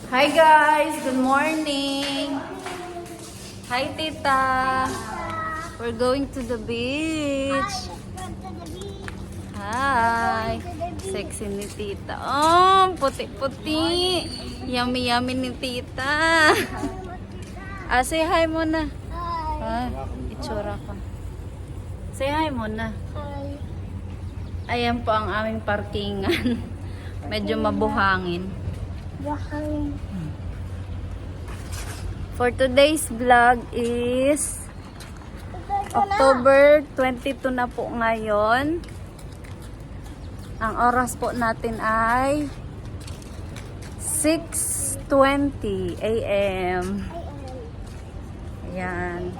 Hi guys! Good morning! Hi tita! We're going to the beach! Hi! Sexy ni tita. Oh, puti-puti! Yummy-yummy ni tita! Say hi muna. Itsura ka. Say hi muna. Ayan po ang aming parkingan. Medyo mabuhangin. For today's vlog is October 22 na po ngayon. Ang oras po natin ay 6:20 AM. Ayan.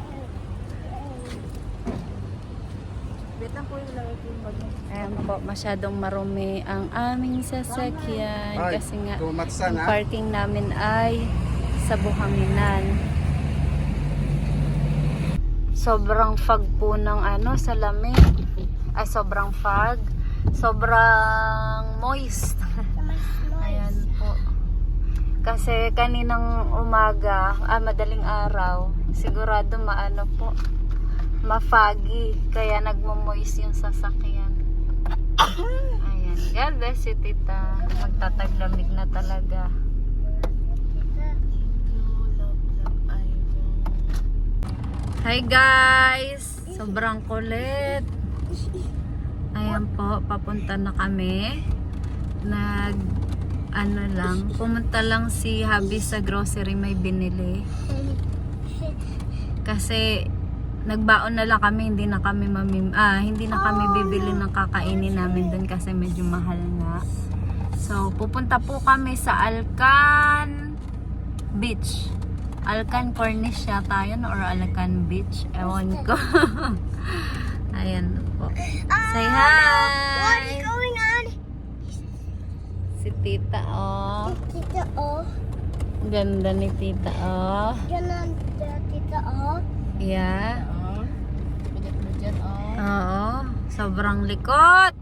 Ayan po, masyadong marumi ang aming sasakyan kasi nga yung parking namin ay sa buhanginan. Sobrang fog po ng salamin. Ay, sobrang fog. Sobrang moist. Ayan po. Kasi kaninang umaga, madaling araw, sigurado ma-foggy. Kaya nagmo-moist yung sasakyan. Ayan. God bless you, tita. Magtataglamig na talaga. Hi guys! Sobrang kulit. Ayan po, papunta na kami. Pumunta lang si Habi sa grocery, may binili. Kasi nagbaon na lang kami, hindi na kami bibili ng kakainin namin doon kasi medyo mahal nga. So, pupunta po kami sa Alcan Beach. Alcan Corniche yata yun or Alcan Beach. Ewan ko. Ayan po. Say hi! What is going on? Si tita, oh. Tita, oh. Ganda ni tita, oh. Ganon, tita, oh. Yeah. Oo. Sobrang likot.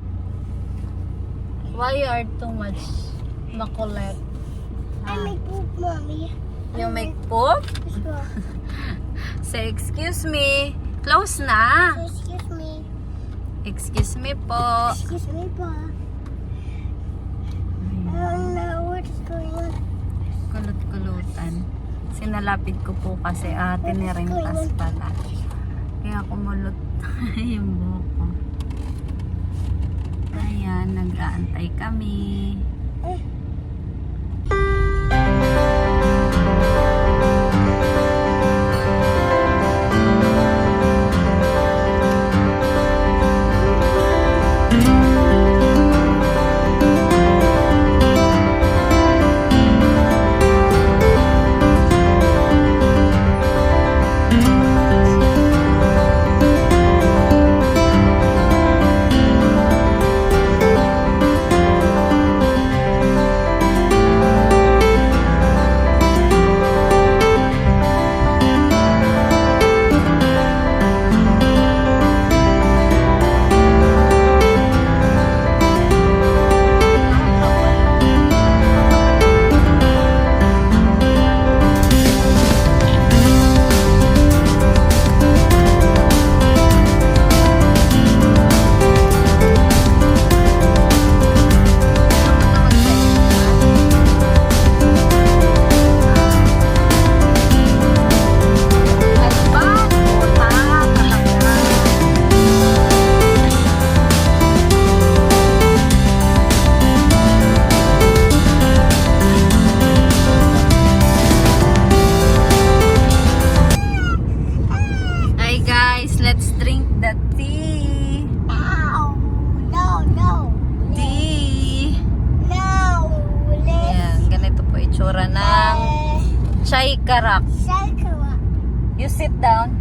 Why you are too much makulit? I make poop, mommy. You make poop? Say excuse me. Close na. Excuse me. Excuse me po. Excuse me, pa. I don't know what is going on. Kulot-kulutan. Sinalapit ko po kasi tinirintas pala. Kaya kumulot yung buhok ko. Ayan, nag-aantay kami. Let's drink the tea. No, no. Tea. No, Ayan, ganito po itsura ng chai karak. You sit down,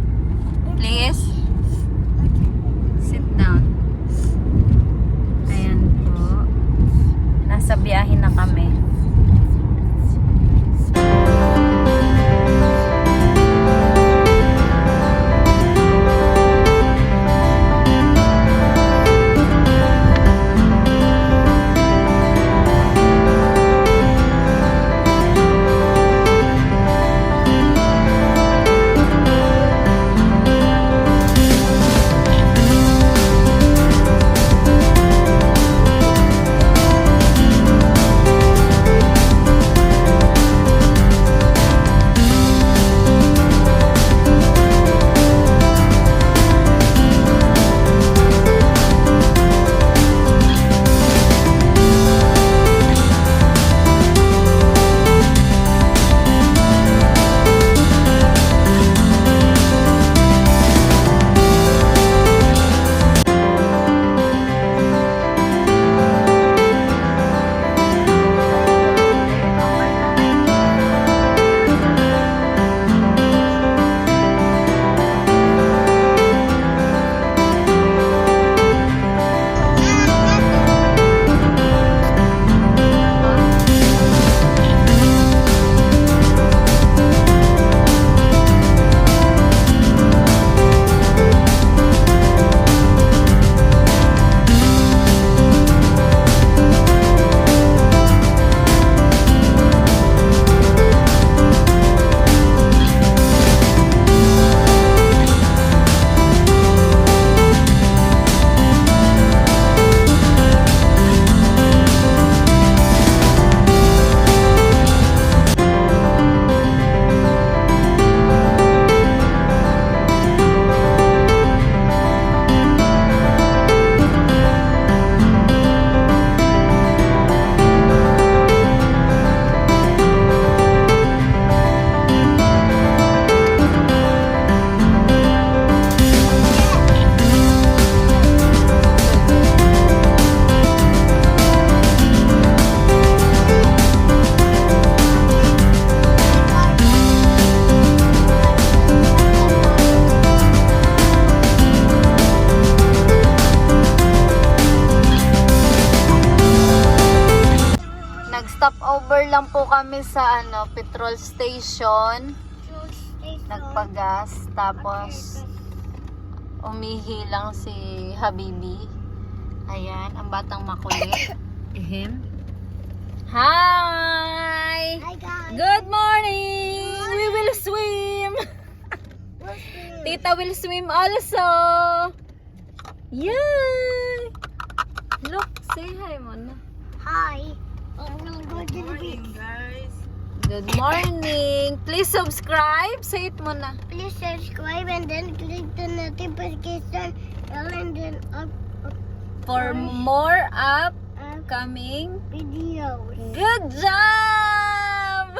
please. Sit down. Ayan po. Nasa biyahe na kami. lang po kami sa petrol station. Nagpagas. Tapos, umihi lang si Habibi. Ayan, ang batang makulit. Ehem. Hi! Hi guys. Good morning! We will swim! We'll swim. Tita will swim also! Yay! Look, say hi muna. Hi. I'm gonna go to the beach. guys. Good morning! Please subscribe! Say it muna. Please subscribe and then click the notification bell and then up For more upcoming videos. good job!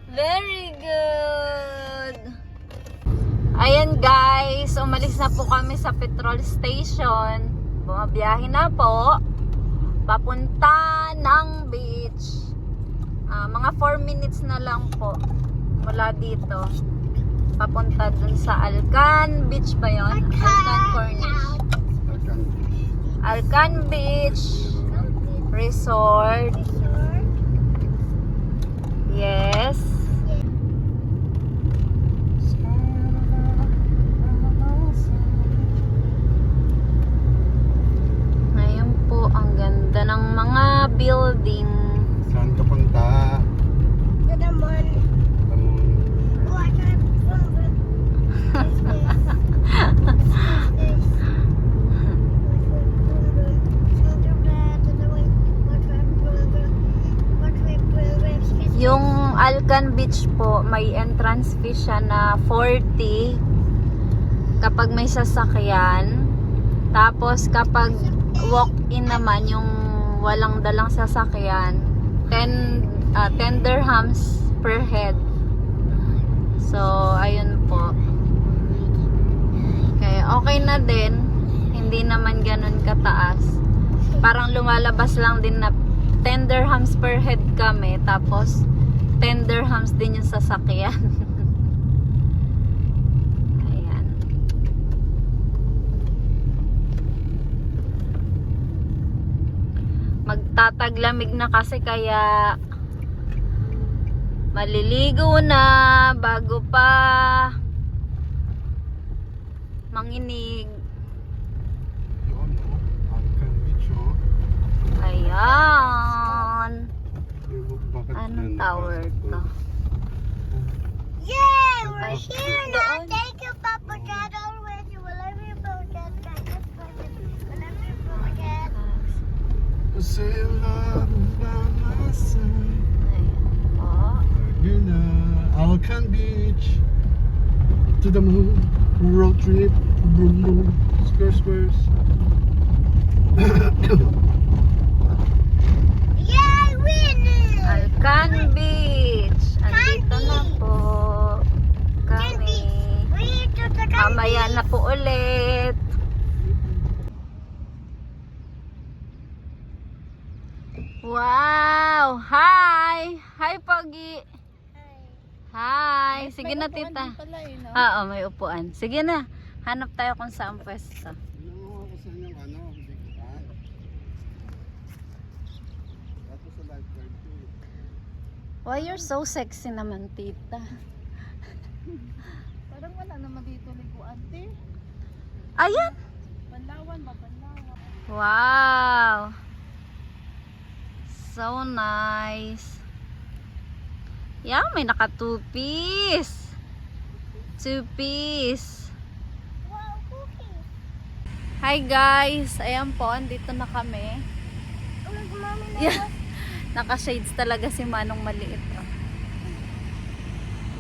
Very good! Ayan guys, umalis na po kami sa petrol station. Bumabiyahe na po. Papunta ng beach. Mga 4 minutes na lang po mula dito. Papunta dun sa Alcan Beach ba yun? Alcan Corniche. Alcan Beach Resort. Yes. Ngayon po, ang ganda ng mga building. Saan ka punta? To the moon. Water from Yung Alcan Beach po, may entrance fee siya na 40 kapag may sasakyan. Tapos kapag walk-in naman, yung walang dalang sasakyan, 10 dirhams per head. So, ayun po. Kaya okay na din. Hindi naman ganun kataas. Parang lumalabas lang din na 10 dirhams per head kami. Tapos, 10 dirhams din yung sasakyan. Ayan. Magtataglamig na kasi kaya maliligo na bago pa manginig. Yun, no? Alcan Beach, oh. Ayan. Bakit Anong yan? tower to? Yay! We're Ay, here now. doon. Thank you, Papa Dad. Always, you will love your podcast. Whenever you forget. Say love by my side. Ayan po. Here na, Alcan Beach. To the moon. Road trip. Boom boom. Square squares. Yay! Winning! Alcan Beach. Andito na po kami. We're here to the Mamaya na po ulit. Wow! Hi! Hi, Pogi! Hi! Sige na, tita. Oo, may upuan. Sige na. Hanap tayo kung saan pwesto. Nakuha ko sa inyong bigyan. Tapos sa lifeguard ko. Why you're so sexy naman, tita? Parang wala naman dito liguan, te. Ayan! Panlawan ba? Panlawan. Wow! So nice. Yeah, may naka 2-piece. 2-piece. Wow, cookies. Hi guys! Ayan po, andito na kami. Mami na. Yeah. Naka-shades talaga si Manong maliit. Oh.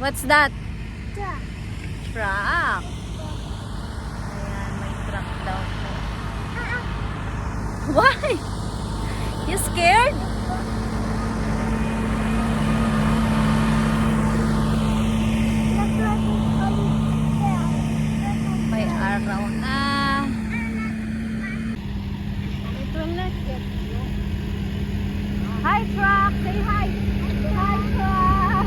What's that? Truck. Ayan, may truck daw po. Why? You scared? May araw na. It will not get you. Hi truck! Say hi! Hi truck!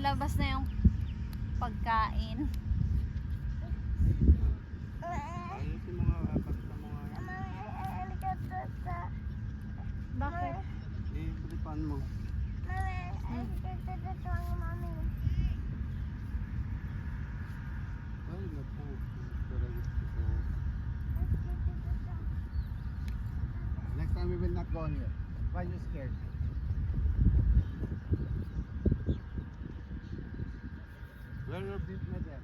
Lalabas na yung pagkain. Ayos yung mga basta mga Bakit? i-tripan mo. Ay, naku. Talaga ito. Next time we will not go here. Why you scared? Where your beef mother?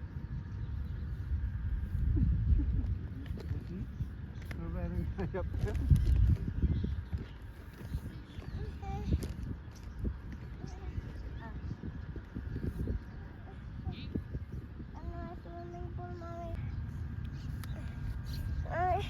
You're wearing high up there. Swimming pool, mommy. Ay.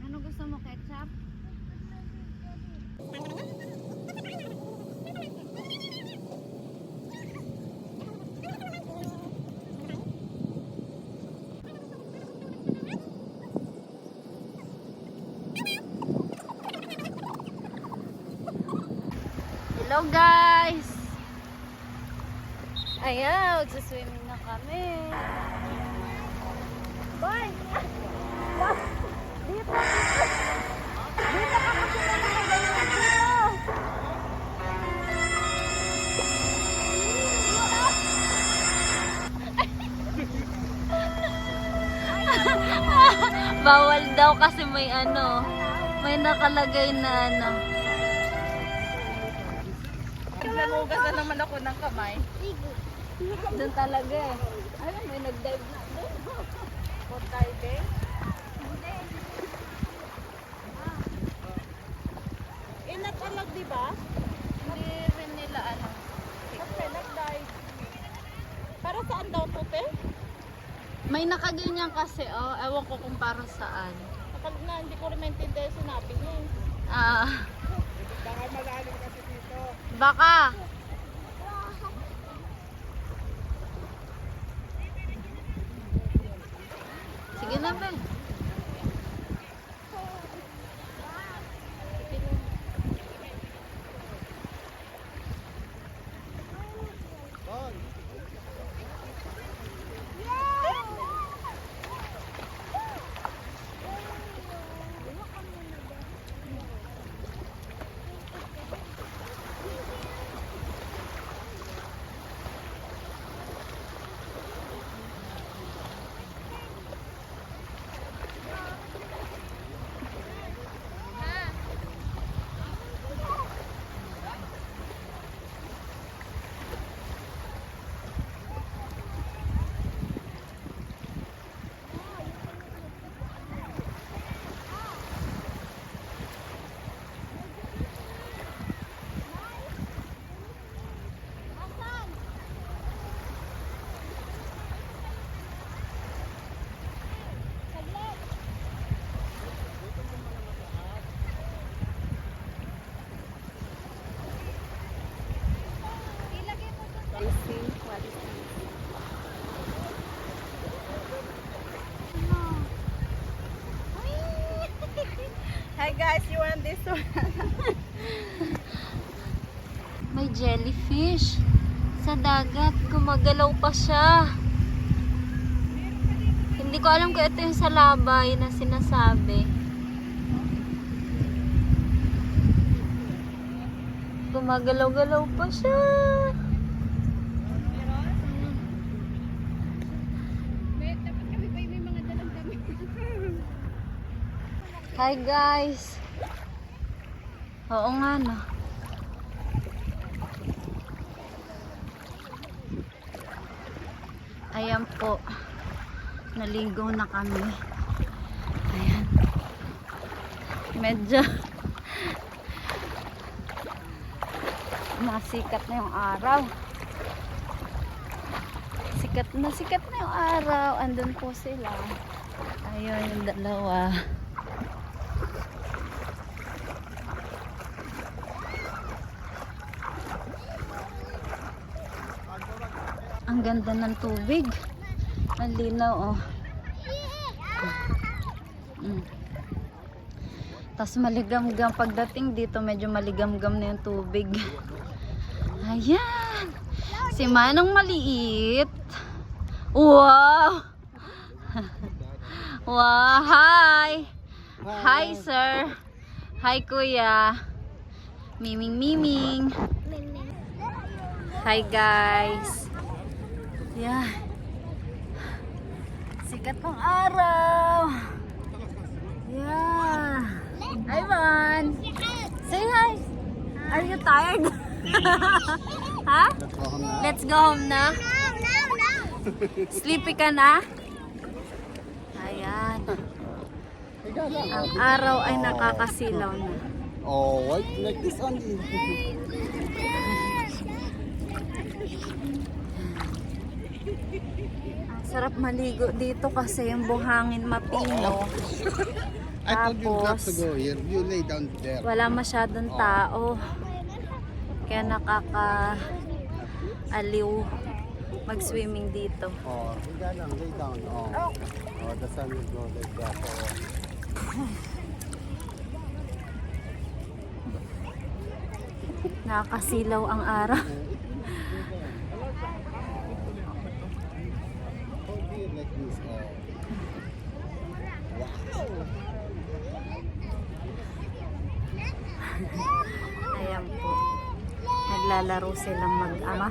Ano gusto mo, ketchup? Hello guys! Ayaw, swimming na kami. Boy! Dito! Dito ka kasi naman dito! Bawal daw kasi may may nakalagay na Nagugas na naman ako ng kamay. Doon talaga eh. Ayun, may nag-dive na doon. For diving. Inatalag, di ba? Hindi rin nila Kasi nag-dive. Para saan daw to, te? May nakaganyan kasi, ewan ko kung para saan. Kapag na, hindi ko rin maintindihan yung sinabi niya. Baka malalim kasi dito. Baka. Sige na, Ben. Hi guys, you want this one? May jellyfish sa dagat. Gumagalaw pa siya. Hindi ko alam kung ito yung salabay na sinasabi. Gumagalaw-galaw pa siya. Dapat kami pa may mga dalang damit. Hi guys. Oo nga no. Ayan po. Naligo na kami. Ayan. Medyo nasikat na yung araw. Sikat na yung araw. Andun po sila. Ayun yung dalawa. Ang ganda ng tubig. Ang linaw, oh. Tapos maligam-gam. Pagdating dito, medyo maligam-gam na yung tubig. Ayan. Si Manong maliit. Wow! Wow! Hi! Hi, sir! Hi, kuya! Miming! Hi, guys! Yeah. Sikat ng araw. Yeah. Hi, Van. Say hi. Are you tired? Ha? Let's go home na. Sleepy ka na? Ayan. Ang araw ay nakakasilaw na. Oh, what? Like this only. Sarap maligo dito kasi yung buhangin mapino. I told you not Tapos, to go here. You lay down there. wala masyadong tao. Kaya nakaka-aliw mag-swimming dito. Oh, higa lang, lay down. Oh, the sun will go like that. Nakakasilaw ang araw. Like this. Oh. Ayan po. Naglalaro silang mag-ama.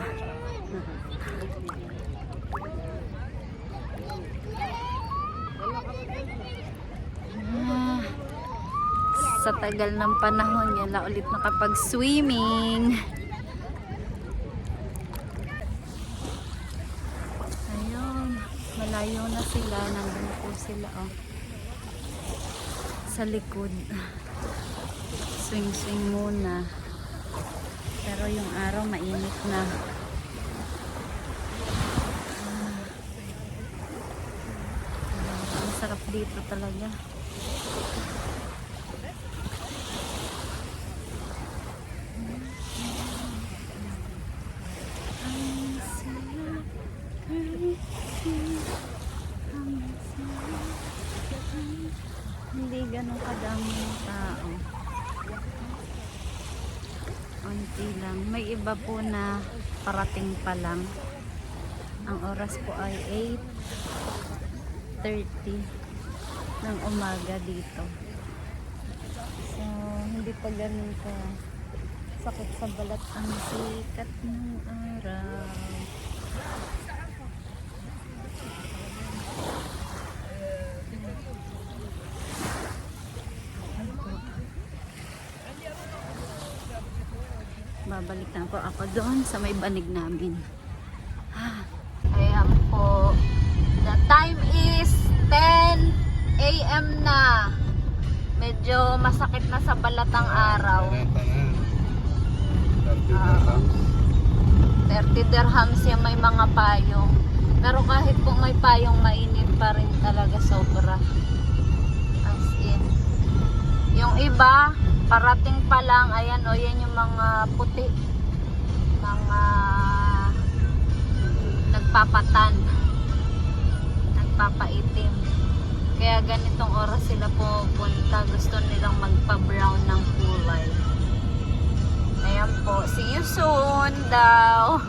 Sa tagal ng panahon nila ulit nakapag-swimming. Ayun, malayo na sila. Nandun po sila, oh. Sa likod. Swing muna. Pero yung araw mainit na. Masarap dito talaga. Hindi ganun kadami ng tao. Unti lang. May iba po na parating pa lang. Ang oras po ay 8:30 ng umaga dito. So, hindi pa ganun ka sakit sa balat ang sikat ng araw. Babalik na po ako doon sa may banig namin. Ayan po. The time is 10 AM na. Medyo masakit na sa balat ang araw. 30 dirhams yung may mga payong. Pero kahit po may payong, mainit pa rin talaga sobra. As in. Yung iba, parating pa lang. Ayan o, yan yung mga puti. Mga nagpapatan. Nagpapaitim. Kaya ganitong oras sila pupunta. Gusto nilang magpa-brown ng kulay. Ayan po. See you soon daw.